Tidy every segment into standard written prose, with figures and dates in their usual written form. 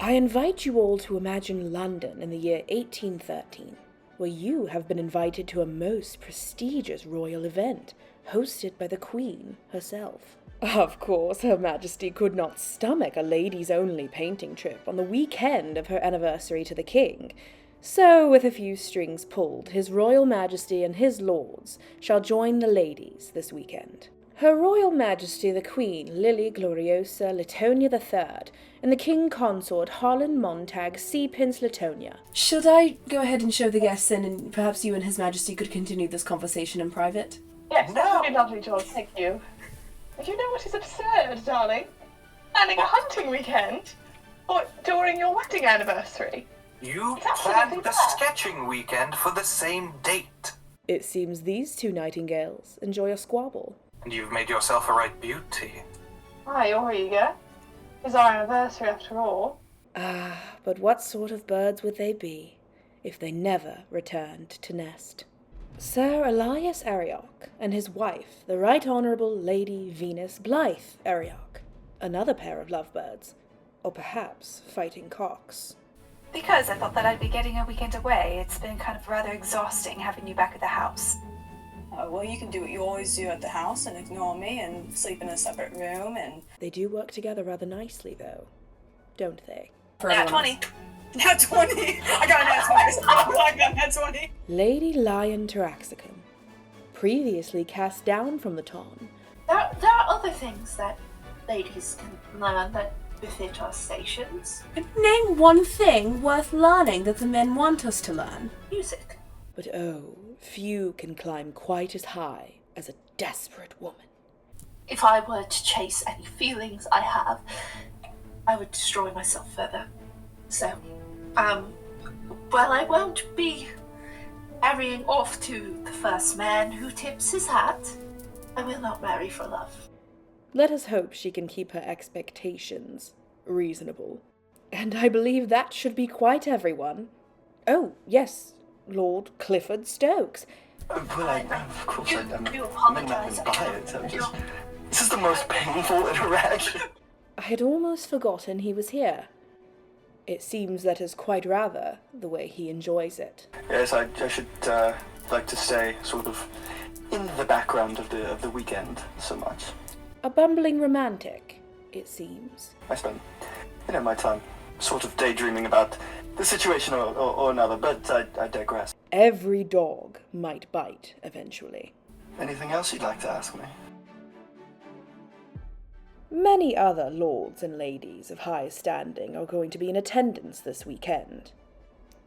I invite you all to imagine London in the year 1813, where you have been invited to a most prestigious royal event, hosted by the Queen herself. Of course, Her Majesty could not stomach a ladies-only painting trip on the weekend of her anniversary to the King, so with a few strings pulled, His Royal Majesty and his lords shall join the ladies this weekend. Her Royal Majesty the Queen Lily Gloriosa Litonia III and the King Consort Harlan Montag Seapince Litonia. Should I go ahead and show the guests in, and perhaps you and His Majesty could continue this conversation in private? Yes, that would be lovely, George, thank you. But you know what is absurd, darling? Planning a hunting weekend? Or during your wedding anniversary? You It's absolutely planned the bad. sketching weekend for the same date. It seems these two nightingales enjoy a squabble. And you've made yourself a right beauty. Aye, you're eager. It's our anniversary after all. Ah, but what sort of birds would they be if they never returned to nest? Sir Elias Arioch and his wife, the Right Honourable Lady Venus Blythe Arioch, another pair of lovebirds, or perhaps fighting cocks. Because I thought that I'd be getting a weekend away. It's been kind of rather exhausting having you back at the house. Well, you can do what you always do at the house and ignore me and sleep in a separate room and... They do work together rather nicely, though, don't they? Nat 20. Nat 20! I got a Nat 20! I got a Nat 20! Lady Lion Taraxacum, previously cast down from the Ton. There are other things that ladies can learn that befit our stations. Name one thing worth learning that the men want us to learn. Music. But oh, few can climb quite as high as a desperate woman. If I were to chase any feelings I have, I would destroy myself further. So, well, I won't be marrying off to the first man who tips his hat. I will not marry for love. Let us hope she can keep her expectations reasonable. And I believe that should be quite everyone. Oh, yes, Lord Clifford Stokes. Well, of course, I'm You not apologize. going to buy it. I'm just... This is the most painful interaction. I had almost forgotten he was here. It seems that is quite rather the way he enjoys it. Yes, I should like to stay sort of in the background of the weekend so much. A bumbling romantic, it seems. I spend, my time sort of daydreaming about the situation or another, but I digress. Every dog might bite eventually. Anything else you'd like to ask me? Many other lords and ladies of high standing are going to be in attendance this weekend.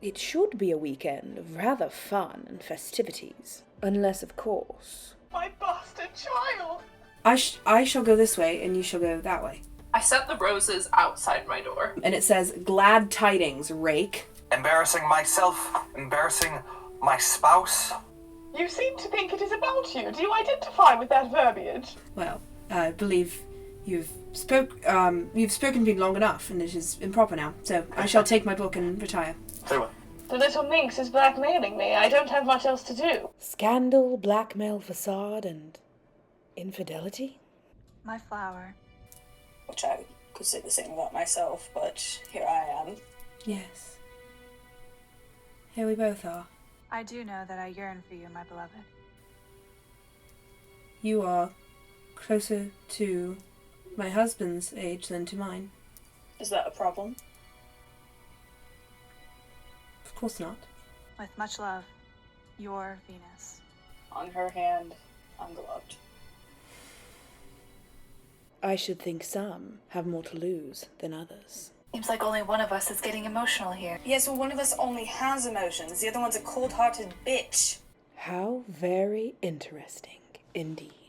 It should be a weekend of rather fun and festivities. Unless, of course... My bastard child! I shall go this way, and you shall go that way. I set the roses outside my door. And it says, glad tidings, rake. Embarrassing myself, embarrassing my spouse. You seem to think it is about you. Do you identify with that verbiage? Well, I believe you've spoken to me long enough, and it is improper now. So I shall take my book and retire. Very well. The little minx is blackmailing me. I don't have much else to do. Scandal, blackmail, facade, and infidelity? My flower. Which I could say the same about myself, but here I am. Yes. Here we both are. I do know that I yearn for you, my beloved. You are closer to my husband's age than to mine. Is that a problem? Of course not. With much love, your Venus. On her hand, ungloved. I should think some have more to lose than others. Seems like only one of us is getting emotional here. Yes, well, one of us only has emotions. The other one's a cold-hearted bitch. How very interesting indeed.